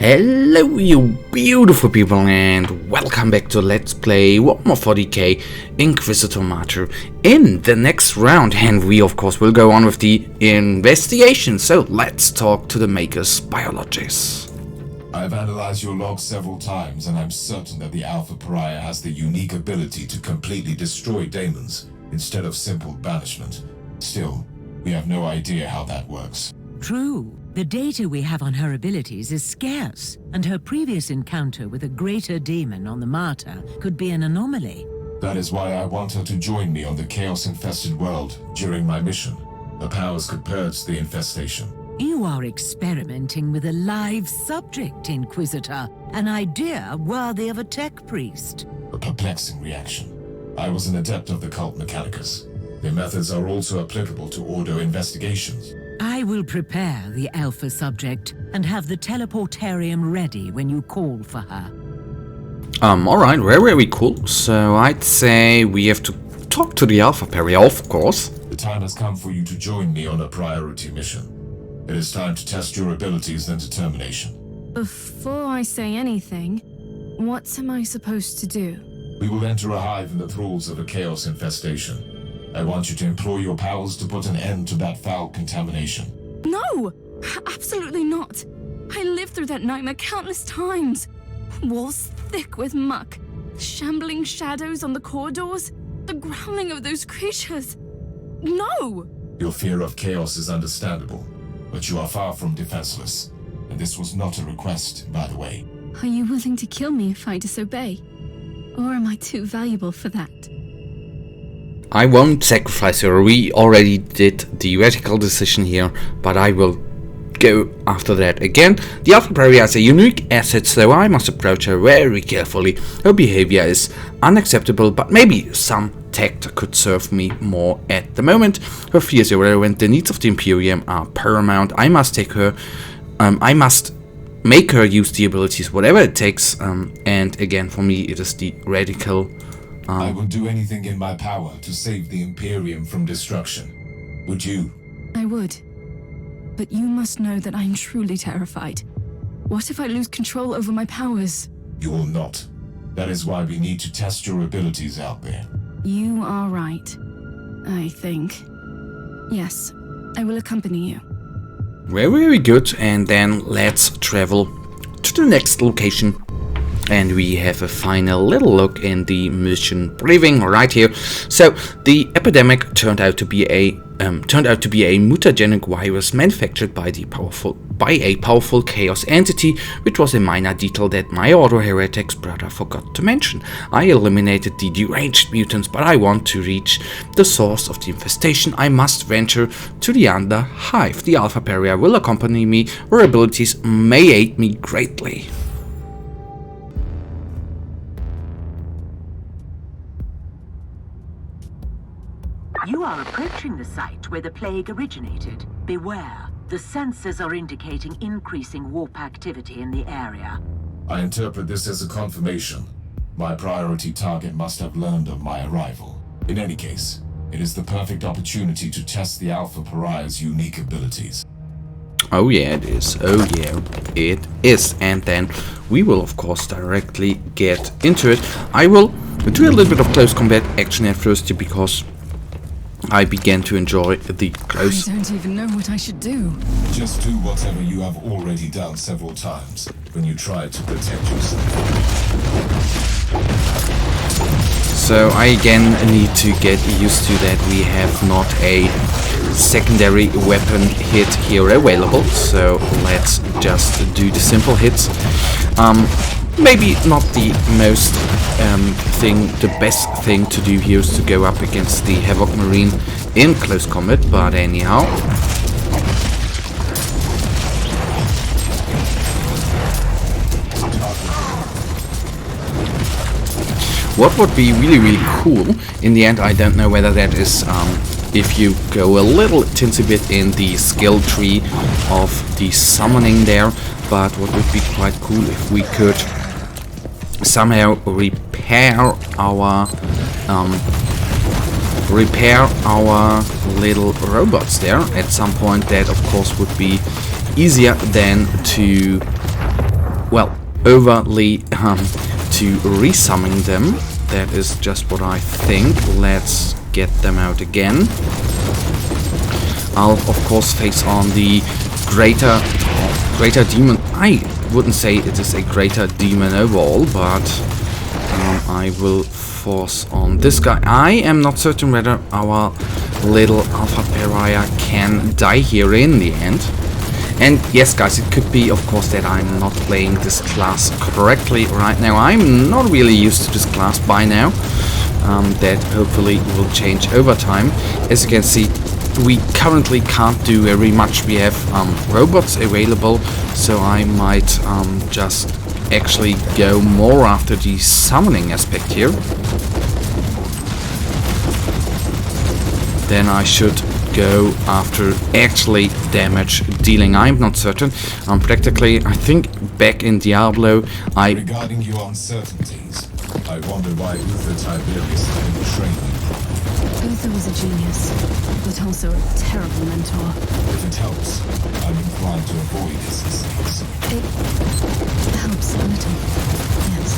Hello you beautiful people and welcome back to Let's Play Warhammer 40k Inquisitor Martyr in the next round, and we of course will go on with the investigation, so let's talk to the makers biologists. I've analyzed your logs several times and I'm certain that the Alpha Pariah has the unique ability to completely destroy daemons instead of simple banishment. Still, we have no idea how that works. True. The data we have on her abilities is scarce, and her previous encounter with a greater demon on the Martyr could be an anomaly. That is why I want her to join me on the chaos-infested world during my mission. Her powers could purge the infestation. You are experimenting with a live subject, Inquisitor. An idea worthy of a tech priest. A perplexing reaction. I was an adept of the cult Mechanicus. Their methods are also applicable to Ordo investigations. I will prepare the Alpha subject and have the teleportarium ready when you call for her. Alright, very cool. So I'd say we have to talk to the Alpha Pariah, of course. The time has come for you to join me on a priority mission. It is time to test your abilities and determination. Before I say anything, what am I supposed to do? We will enter a hive in the thralls of a chaos infestation. I want you to employ your powers to put an end to that foul contamination. No! Absolutely not! I lived through that nightmare countless times. Walls thick with muck, shambling shadows on the corridors, the growling of those creatures. No! Your fear of chaos is understandable, but you are far from defenseless. And this was not a request, by the way. Are you willing to kill me if I disobey? Or am I too valuable for that? I won't sacrifice her. We already did the radical decision here, but I will go after that again. The Alpha Pariah is a unique asset, so I must approach her very carefully. Her behavior is unacceptable, but maybe some tact could serve me more at the moment. Her fear is irrelevant. The needs of the Imperium are paramount. I must take her. I must make her use the abilities, whatever it takes. And again, for me, it is the radical. I will do anything in my power to save the Imperium from destruction. Would you? I would. But you must know that I'm truly terrified. What if I lose control over my powers? You will not. That is why we need to test your abilities out there. You are right. I think. Yes, I will accompany you. Very good, and then let's travel to the next location. And we have a final little look in the mission briefing right here. So the epidemic turned out to be a mutagenic virus manufactured by a powerful chaos entity, which was a minor detail that my Ordo Heretics brother forgot to mention. I eliminated the deranged mutants, but I want to reach the source of the infestation. I must venture to the Under Hive. The Alpha Pariah will accompany me. Her abilities may aid me greatly. You are approaching the site where the plague originated. Beware. The sensors are indicating increasing warp activity in the area. I interpret this as a confirmation. My priority target must have learned of my arrival. In any case, it is the perfect opportunity to test the Alpha Pariah's unique abilities. Oh yeah, it is. Oh yeah, it is. And then we will of course directly get into it. I will do a little bit of close combat action at first because I began to enjoy the close. I don't even know what I should do. Just do whatever you have already done several times when you tried to protect yourself. So I again need to get used to that we have not a secondary weapon hit here available. So let's just do the simple hits. Maybe not the most the best thing to do here is to go up against the Havoc Marine in close combat, but anyhow. What would be really cool, in the end I don't know whether that is if you go a little tinsy bit in the skill tree of the summoning there, but what would be quite cool if we could somehow repair our little robots there at some point. That of course would be easier than to well, overly to resummon them. That is just what I think. Let's get them out again. I'll of course face on the greater demon. I wouldn't say it is a greater demon overall, but I will force on this guy. I am not certain whether our little Alpha Pariah can die here in the end. And yes, guys, it could be, of course, that I'm not playing this class correctly right now. I'm not really used to this class by now. That hopefully will change over time. As you can see, we currently can't do very much. We have robots available, so I might just actually go more after the summoning aspect here. Then I should go after actually damage dealing. I'm not certain. Practically, I think back in Diablo, Regarding your uncertainties, I wonder why Uther Tiberius didn't train you. Uther was a genius, but also a terrible mentor. If it helps, I'm inclined to avoid his mistakes. It helps a little, yes.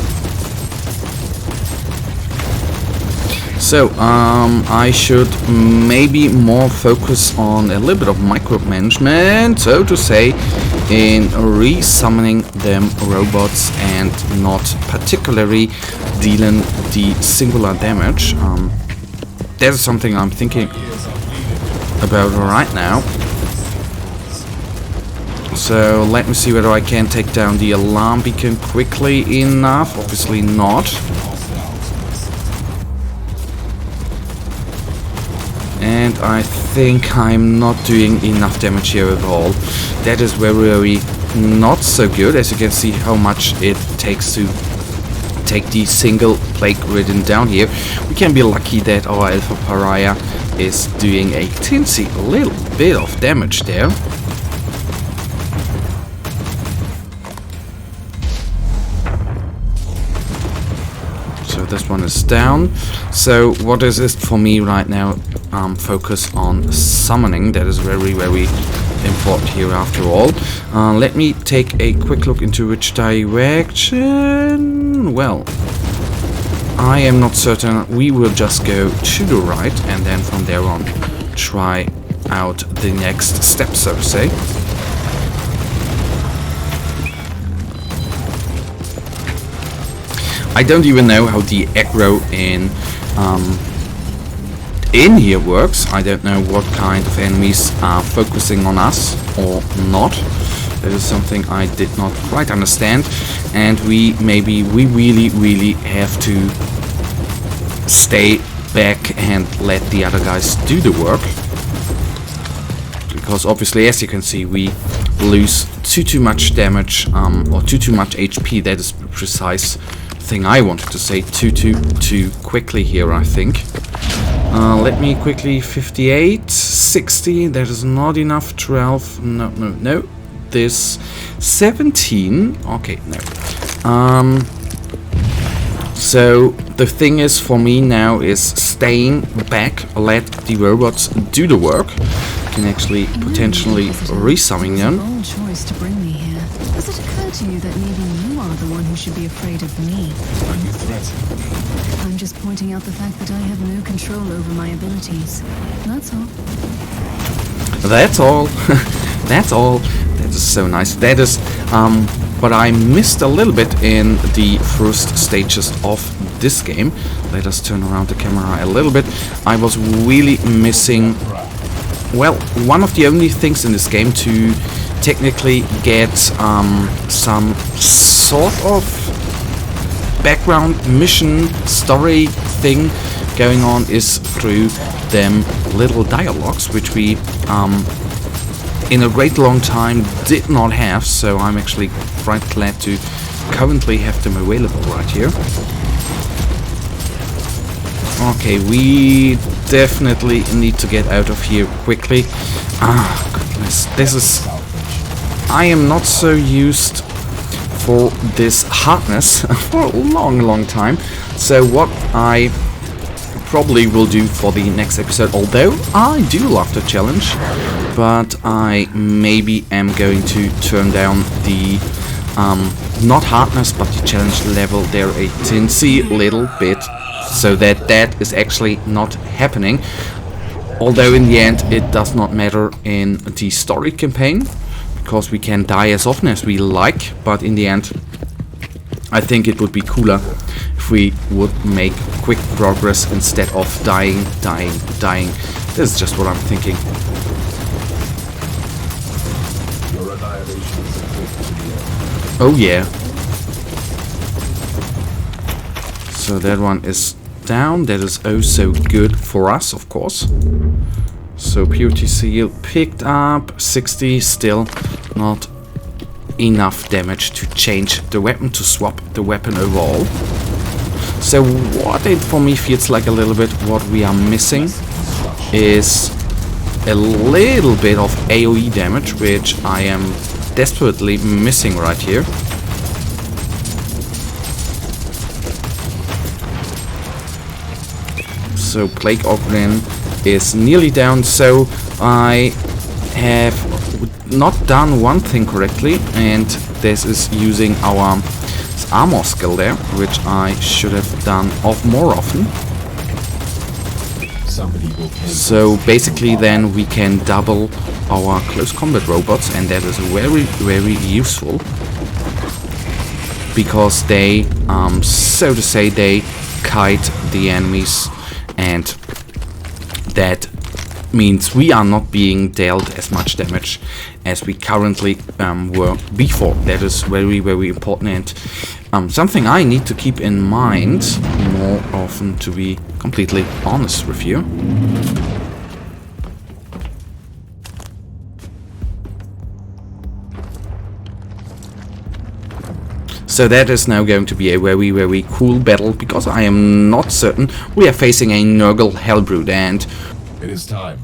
So, I should maybe more focus on a little bit of micromanagement, so to say, in re-summoning them robots and not particularly dealing the singular damage. That is something I'm thinking about right now. So, let me see whether I can take down the alarm beacon quickly enough. Obviously not. And I think I'm not doing enough damage here at all. That is very not so good. As you can see how much it takes to take the single plague ridden down here. We can be lucky that our Alpha Pariah is doing a teensy little bit of damage there. So this one is down. So what is it for me right now? Focus on summoning. That is very important here after all. Let me take a quick look into which direction. Well, I am not certain. We will just go to the right and then from there on try out the next step, so to say. I don't even know how the aggro in here works. I don't know what kind of enemies are focusing on us or not. That is something I did not quite understand, and we really have to stay back and let the other guys do the work, because obviously, as you can see, we lose too much damage or too much HP. That is the precise thing I wanted to say. Too quickly here, I think. Let me quickly 58, 60, that is not enough, 12, no, this 17, okay, no. So the thing is for me now is staying back, let the robots do the work. Can actually potentially resummon them. Bold choice to bring me here. Does it occur to you that maybe you are the one who should be afraid of me? Are you threatening me? I'm just pointing out the fact that I have no control over my abilities. That's all. That's all. That's all. That is so nice. That is what I missed a little bit in the first stages of this game. Let us turn around the camera a little bit. I was really missing, well, one of the only things in this game to technically get some sort of background mission story thing going on is through them little dialogues, which we in a great long time did not have, so I'm actually quite glad to currently have them available right here. Okay, we definitely need to get out of here quickly. Ah, goodness, this is... I am not so used for this hardness for a long time. So what I probably will do for the next episode, although I do love the challenge, but I maybe am going to turn down the not hardness, but the challenge level there a teensy little bit, so that is actually not happening. Although in the end it does not matter in the story campaign, because we can die as often as we like, but in the end I think it would be cooler if we would make quick progress instead of dying. This is just what I'm thinking. Oh yeah. So that one is down. That is oh so good for us, of course. So purity seal picked up. 60, still not enough damage to change the weapon, to swap the weapon overall. So what it for me feels like a little bit what we are missing is a little bit of AoE damage, which I am desperately missing right here. So Plague Ogryn is nearly down, so I have not done one thing correctly, and this is using our armor skill there, which I should have done more often. So basically then we can double our close combat robots, and that is very, very useful, because they, so to say, they kite the enemies, and that means we are not being dealt as much damage as we currently were before. That is very, very important, and something I need to keep in mind more often, to be completely honest with you. So that is now going to be a very, very cool battle, because I am not certain we are facing a Nurgle Hellbrood, and It is time.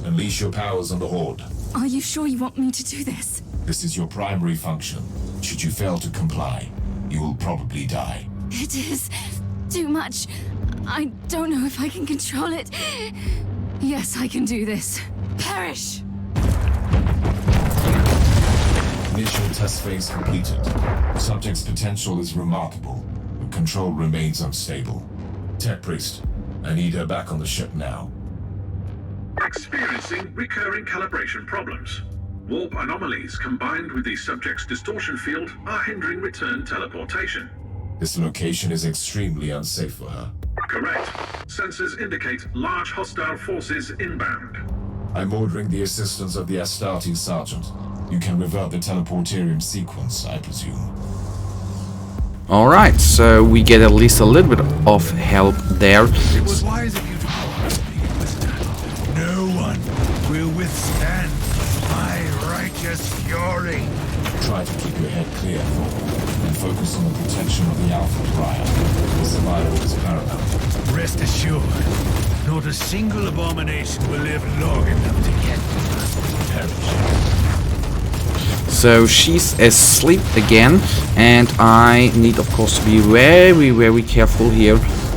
Unleash your powers on the Horde. Are you sure you want me to do this? This is your primary function. Should you fail to comply, you will probably die. It is too much. I don't know if I can control it. Yes, I can do this. Perish! Initial test phase completed. Subject's potential is remarkable, but control remains unstable. Tech Priest, I need her back on the ship now. Experiencing recurring calibration problems. Warp anomalies combined with the subject's distortion field are hindering return teleportation. This location is extremely unsafe for her. Correct. Sensors indicate large hostile forces inbound. I'm ordering the assistance of the Astarte Sergeant. You can revert the teleporterium sequence, I presume. alright, so we get at least a little bit of help there. It was wise of you to call us, Inquisitor. No one will withstand my righteous fury. Try to keep your head clear, and focus on the protection of the Alpha Pariah. The survival is paramount. Rest assured, not a single abomination will live long enough to get perish. So she's asleep again, and I need of course to be very, very careful here,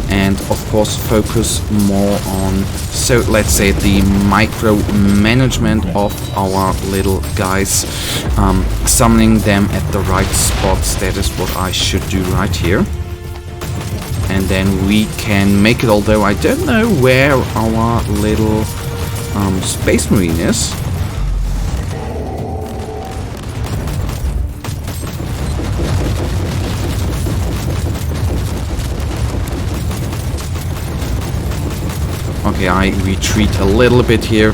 and of course focus more on, so let's say, the micro management of our little guys, summoning them at the right spots. That is what I should do right here. And then we can make it, although I don't know where our little Space Marine is. Okay, I retreat a little bit here.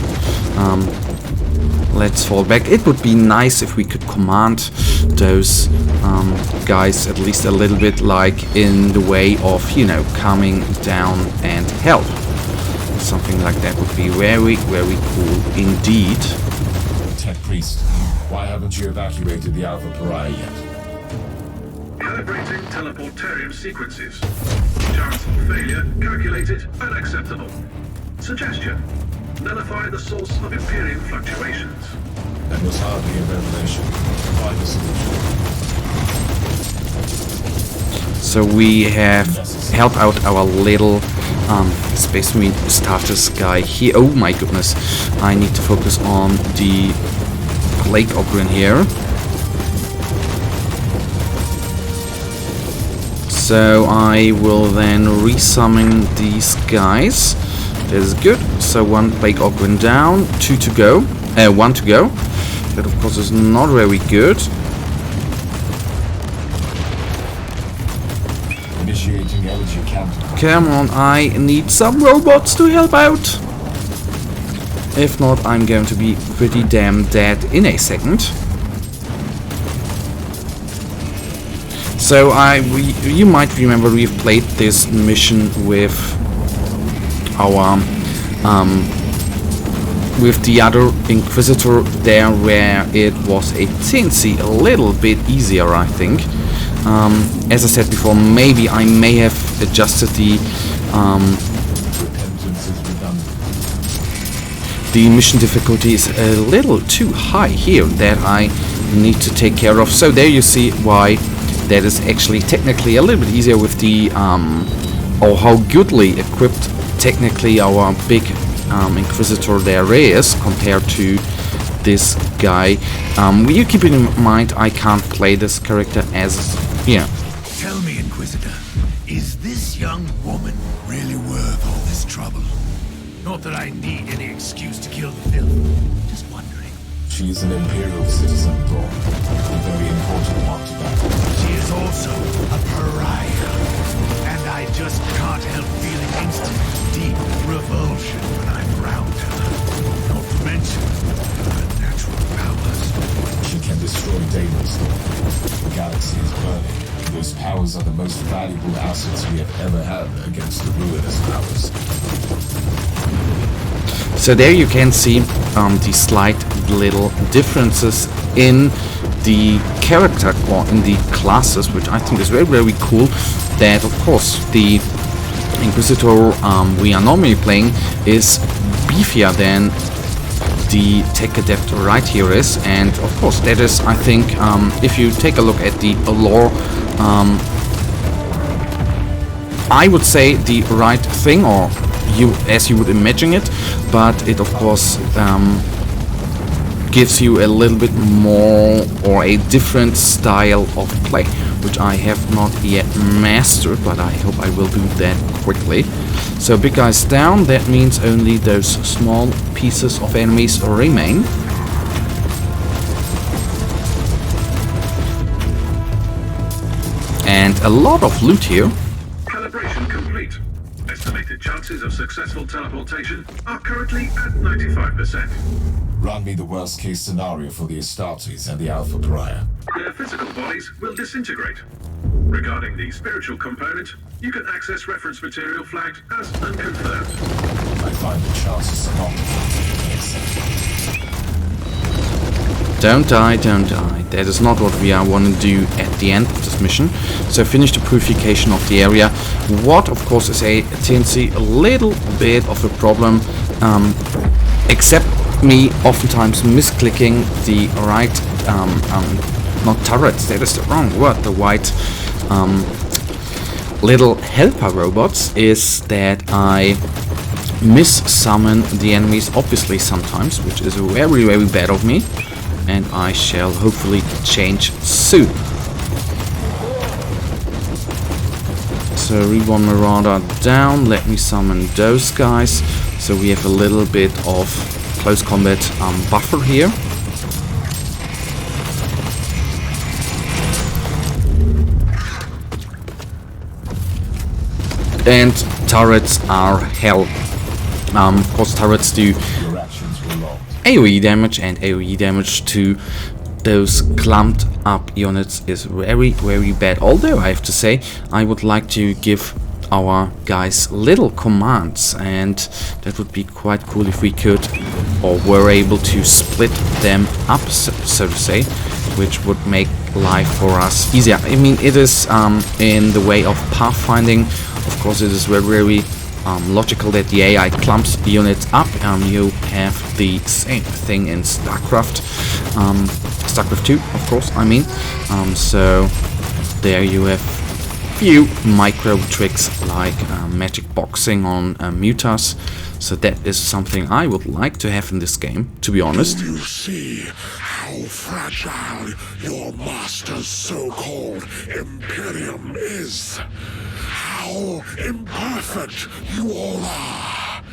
Let's fall back. It would be nice if we could command those guys at least a little bit, like in the way of, you know, coming down and help. Something like that would be very, very cool indeed. Tech Priest, why haven't you evacuated the Alpha Pariah yet? Calibrating teleporterium sequences. Chance of failure calculated unacceptable. Suggestion: nullify the source of Imperium fluctuations. That was hardly a revelation. Find a solution. So we have helped out our little Space Marine status guy here. Oh my goodness, I need to focus on the Plague Ogryn here. So I will then resummon these guys. That is good. So 1 Plague Ogren down, 2 to go. 1 to go. That of course is not very good. Initiating energy counter. Come on, I need some robots to help out. If not, I'm going to be pretty damn dead in a second. So you might remember we've played this mission with our with the other Inquisitor there, where it was a teensy a little bit easier, I think. As I said before, maybe I may have adjusted the mission difficulty is a little too high here that I need to take care of. So there you see why that is actually technically a little bit easier with the or how goodly equipped technically our big Inquisitor there is compared to this guy. You keep in mind I can't play this character as Tell me, Inquisitor, is this young woman really worth all this trouble? Not that I need any excuse to kill the filth. Just wondering. She is an Imperial citizen, Braun. A very important one to battle. She is also a pariah. And I just can't help feeling instant, deep revulsion when I'm around her. Not to mention her natural powers. She can destroy demons. The galaxy is burning. Those powers are the most valuable assets we have ever had against the ruinous powers. So there you can see the slight little differences in the character or in the classes, which I think is very, very cool. That of course the Inquisitor we are normally playing is beefier than the Tech Adept right here is, and of course that is, I think, if you take a look at the lore, I would say the right thing, or as you would imagine it, but it of course gives you a little bit more or a different style of play, which I have not yet mastered, but I hope I will do that quickly. So big guys down, that means only those small pieces of enemies remain. And a lot of loot here. Calibration complete. Estimated chances of successful teleportation are currently at 95%. Run me the worst-case scenario for the Astartes and the Alpha Pariah. Their physical bodies will disintegrate. Regarding the spiritual component, you can access reference material flagged as unconfirmed. I find the chances synoptical. Don't die, don't die. That is not what we want to do at the end of this mission. So finish the purification of the area. What, of course, is a teensy little bit of a problem, except me oftentimes misclicking the right, not turrets, that is the wrong word, the white little helper robots, is that I miss-summon the enemies, obviously sometimes, which is very, very bad of me. And I shall hopefully change soon. So Reborn Marauder down, let me summon those guys. So we have a little bit of close combat buffer here. And turrets are hell. Of course turrets do AoE damage, and AoE damage to those clumped up units is very, very bad. Although I have to say, I would like to give our guys little commands, and that would be quite cool if we could, or were able to split them up, so to say, which would make life for us easier. I mean, it is in the way of pathfinding. Of course, it is very, very logical that the AI clumps units up. You have the same thing in StarCraft, StarCraft 2, of course, I mean. So there you have few micro tricks like magic boxing on mutas. So that is something I would like to have in this game, to be honest. Do you see how fragile your master's so-called Imperium is? How imperfect you all are?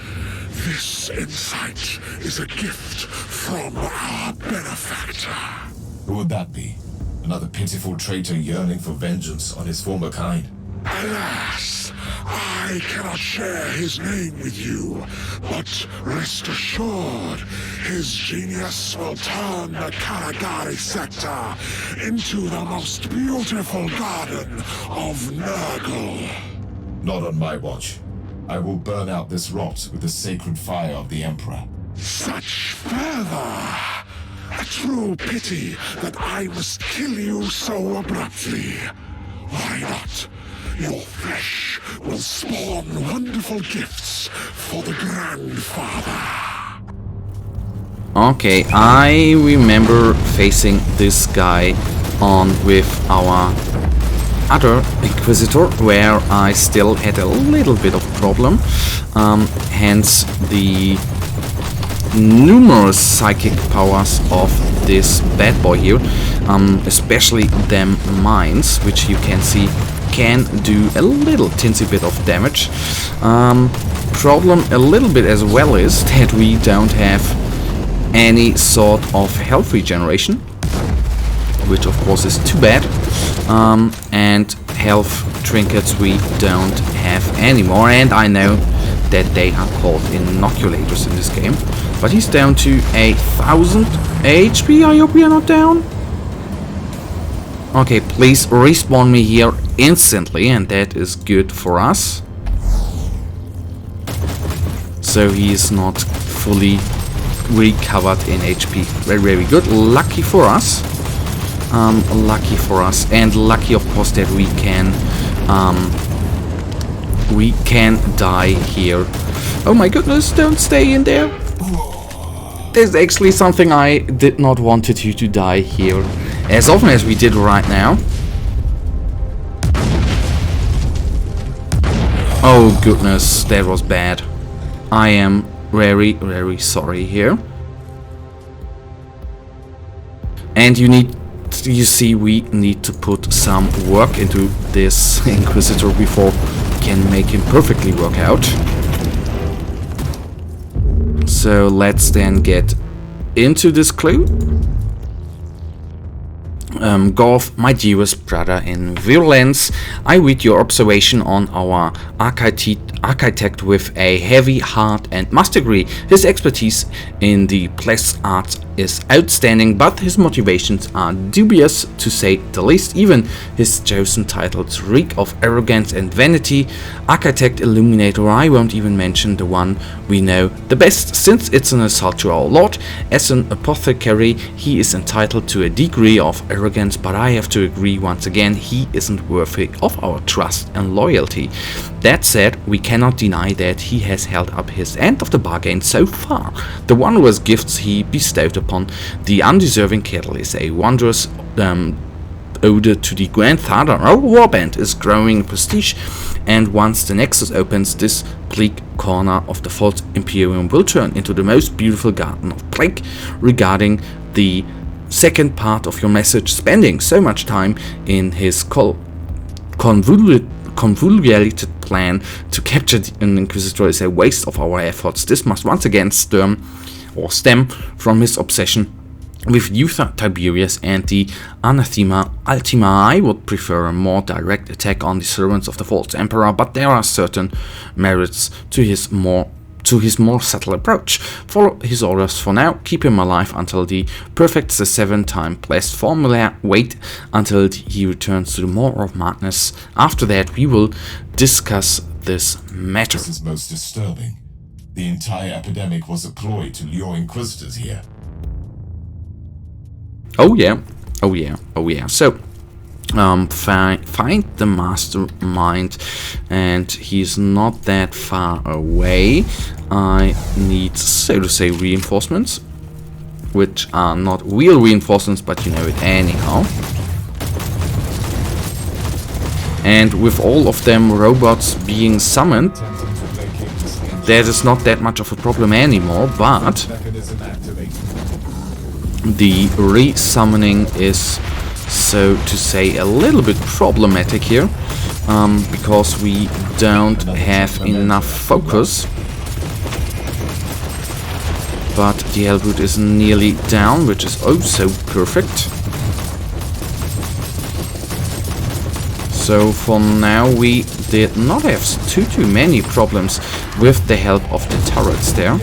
This insight is a gift from our benefactor. Who would that be? Another pitiful traitor yearning for vengeance on his former kind? Alas, I cannot share his name with you, but rest assured, his genius will turn the Karagari sector into the most beautiful garden of Nurgle. Not on my watch. I will burn out this rot with the sacred fire of the Emperor. Such fervor! A true pity that I must kill you so abruptly. Why not? Your flesh will spawn wonderful gifts for the Grandfather. Okay, I remember facing this guy on with our other Inquisitor, where I still had a little bit of problem. Hence the numerous psychic powers of this bad boy here, especially them mines, which you can see can do a little tinsy bit of damage. Problem a little bit as well is that we don't have any sort of health regeneration, which of course is too bad, and health trinkets we don't have anymore, and I know that they are called inoculators in this game. But he's down to 1,000 HP. I hope we are not down. Okay, please respawn me here instantly, and that is good for us. So he is not fully recovered in HP. Very, very good. Lucky for us. Lucky for us, and lucky of course that we can die here. Oh my goodness, don't stay in there. There's actually something I did not wanted you to die here as often as we did right now. Oh goodness, that was bad. I am very, very sorry here. And you see, we need to put some work into this Inquisitor before we can make him perfectly work out. So let's then get into this clue. Golf, my dearest brother in virulence, I read your observation on our architect with a heavy heart and must agree his expertise in the place arts is outstanding, but his motivations are dubious to say the least. Even his chosen titles reek of arrogance and vanity. Architect Illuminator, I won't even mention the one we know the best, since it's an assault to our lord. As an apothecary, he is entitled to a degree of arrogance, but I have to agree once again, he isn't worthy of our trust and loyalty. That said, we cannot deny that he has held up his end of the bargain so far. The wondrous gifts he bestowed upon the undeserving kettle is a wondrous ode to the Grandfather. Our warband is growing in prestige, and once the Nexus opens, this bleak corner of the False Imperium will turn into the most beautiful garden of plague. Regarding the second part of your message, spending so much time in his convoluted plan to capture an Inquisitor is a waste of our efforts. This must once again stem from his obsession with Uther Tiberius and the Anathema Ultima. I would prefer a more direct attack on the servants of the false emperor, but there are certain merits to his more subtle approach. Follow his orders for now. Keep him alive until the perfects the 7-time blessed formula. Wait until he returns to the Maw of Madness. After that, we will discuss this matter. This is most disturbing. The entire epidemic was a ploy to lure Inquisitors here. Oh yeah. So, find the mastermind, and he's not that far away. I need, so to say, reinforcements, which are not real reinforcements, but you know it anyhow. And with all of them robots being summoned, that is not that much of a problem anymore, but the re-summoning is, so to say, a little bit problematic here, because we don't have enough focus. But the Hellbrute is nearly down, which is oh so perfect. So for now we did not have too many problems with the help of the turrets there.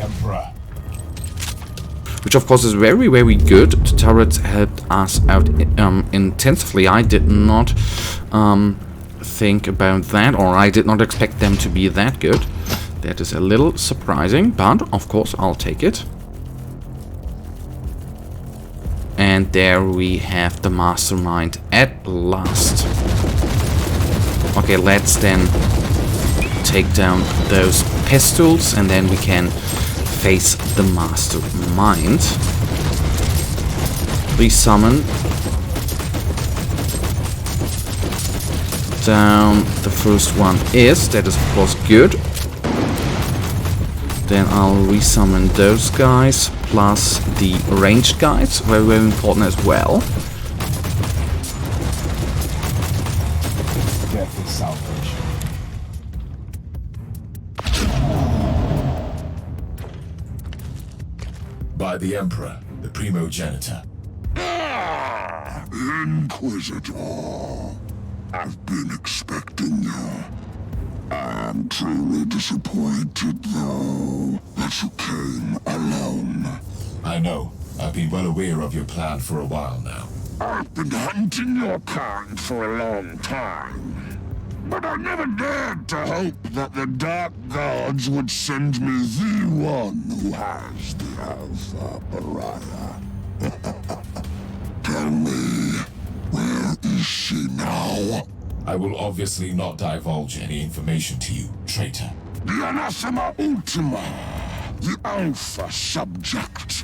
Which of course is very good. The turrets helped us out intensively. I did not think about that, or I did not expect them to be that good. That is a little surprising, but of course I'll take it. And there we have the mastermind at last. Okay, let's then take down those pistols and then we can face the mastermind. Resummon. Down the first one is. That is of course good. Then I'll resummon those guys, plus the ranged guys, very important as well. Death is salvation. By the Emperor, the primogenitor. Inquisitor, I've been expecting you. I am truly disappointed, though, that you came alone. I know. I've been well aware of your plan for a while now. I've been hunting your kind for a long time, but I never dared to hope that the Dark Gods would send me the one who has the Alpha Pariah. Tell me, where is she now? I will obviously not divulge any information to you, traitor. The Anathema Ultima, the Alpha subject.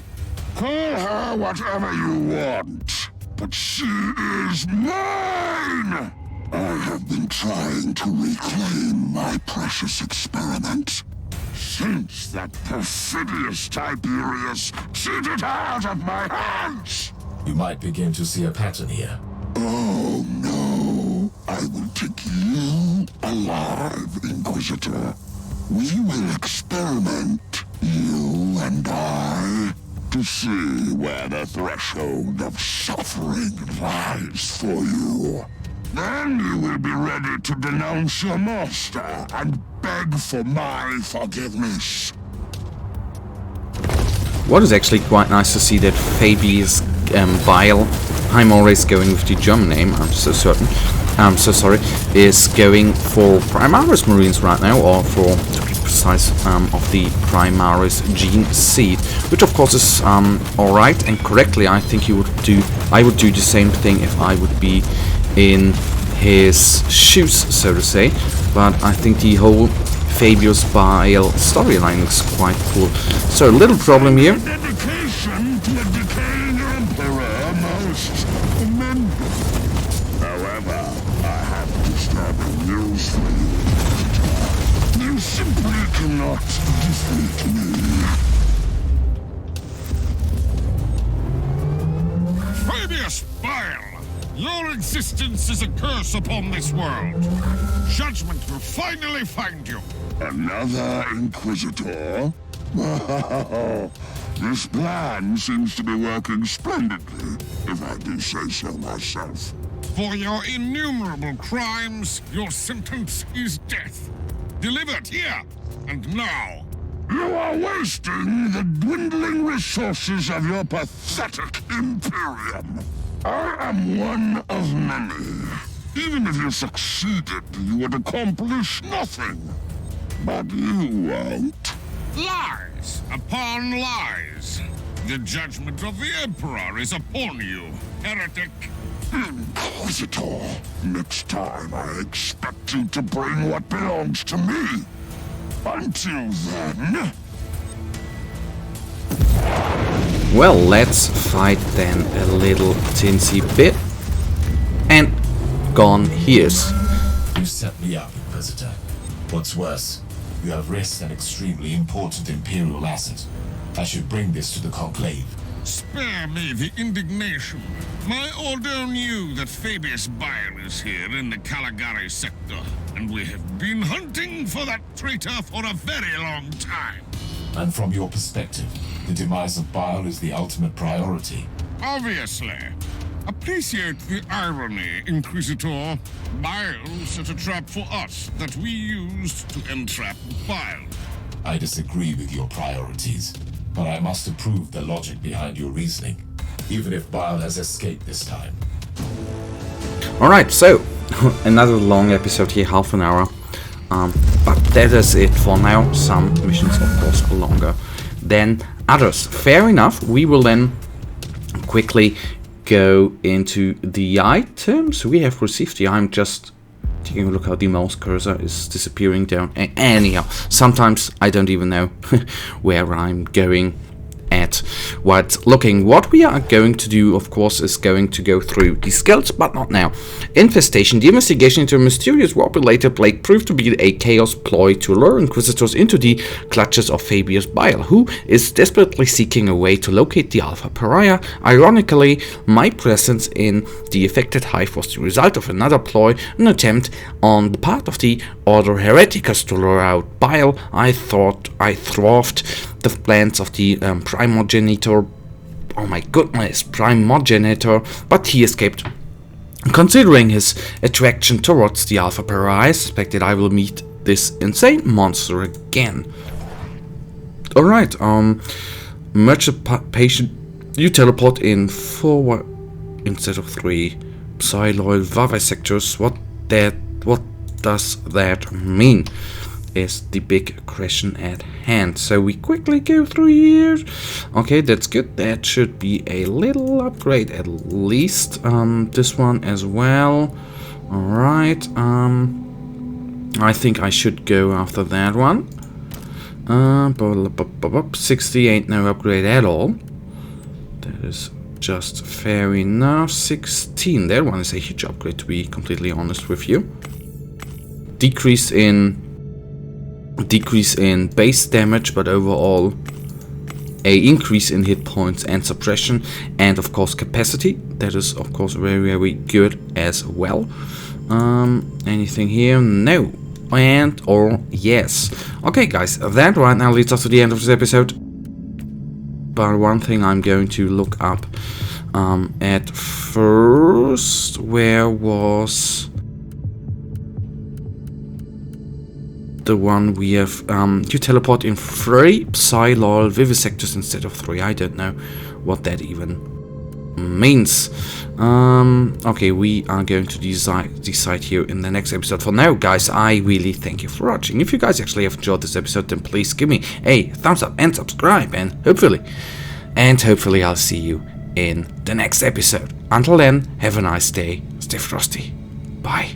Call her whatever you want, but she is mine! I have been trying to reclaim my precious experiment since that perfidious Tiberius cheated her out of my hands! You might begin to see a pattern here. Oh no, I will take you alive, Inquisitor. We will experiment, you and I, to see where the threshold of suffering lies for you. Then you will be ready to denounce your master and beg for my forgiveness. What is actually quite nice to see that Fabius Bile, I'm always going with the German name, I'm so certain, I'm so sorry, is going for Primaris Marines right now, or for, to be precise, of the Primaris Gene Seed, which of course is alright and correctly. I think I would do the same thing if I would be in his shoes, so to say, but I think the whole Fabius Bile storyline is quite cool. So a little problem here. Dedication to a decaying emperor most commendable. However, I have disturbing news for you. You simply cannot defeat me. Fabius Bile! Your existence is a curse upon this world. Judgment will finally find you. Another Inquisitor? This plan seems to be working splendidly, if I do say so myself. For your innumerable crimes, your sentence is death. Delivered here and now. You are wasting the dwindling resources of your pathetic Imperium. I am one of many. Even if you succeeded, you would accomplish nothing. But you won't. Lies upon lies. The judgment of the Emperor is upon you, heretic. Inquisitor, next time I expect you to bring what belongs to me. Until then... Well, let's fight then a little teensy bit. And gone he is. You set me up, Inquisitor. What's worse, you have risked an extremely important Imperial asset. I should bring this to the Conclave. Spare me the indignation. My order knew that Fabius Bile is here in the Caligari sector, and we have been hunting for that traitor for a very long time. And from your perspective, the demise of Bile is the ultimate priority. Obviously. Appreciate the irony, Inquisitor. Bile set a trap for us that we used to entrap Bile. I disagree with your priorities, but I must approve the logic behind your reasoning, even if Bile has escaped this time. Alright, so another long episode here, half an hour. But that is it for now. Some missions, of course, are longer than others. Fair enough. We will then quickly go into the items we have received. I'm just taking a look how the mouse cursor is disappearing down. Anyhow, sometimes I don't even know where I'm going at what looking. What we are going to do, of course, is going to go through the skills, but not now. Infestation. The investigation into a mysterious war-related plague proved to be a chaos ploy to lure Inquisitors into the clutches of Fabius Bile, who is desperately seeking a way to locate the Alpha Pariah. Ironically, my presence in the affected hive was the result of another ploy, an attempt on the part of the Order Hereticus to lure out Bile. I thought I thwarted the plans of the Primogenitor. Oh my goodness, Primogenitor, but he escaped. Considering his attraction towards the Alpha Pariah, I suspected I will meet this insane monster again. Alright, patient, you teleport in 4 instead of 3 Psyloid vivisectors. What does that mean? Is the big question at hand. So we quickly go through here. Okay, that's good. That should be a little upgrade at least. This one as well. Alright. I think I should go after that one. 60 ain't no upgrade at all. That is just fair enough. 16. That one is a huge upgrade, to be completely honest with you. Decrease in base damage, but overall a increase in hit points and suppression, and of course capacity. That is of course very good as well. Anything here? No. And or yes. Okay guys, that right now leads us to the end of this episode. But one thing I'm going to look up at first, where was the one we have? You teleport in 3 Psylol vivisectors instead of 3. I don't know what that even means. Okay, we are going to decide here in the next episode. For now, guys, I really thank you for watching. If you guys actually have enjoyed this episode, then please give me a thumbs up and subscribe, and hopefully I'll see you in the next episode. Until then, have a nice day. Stay frosty. Bye.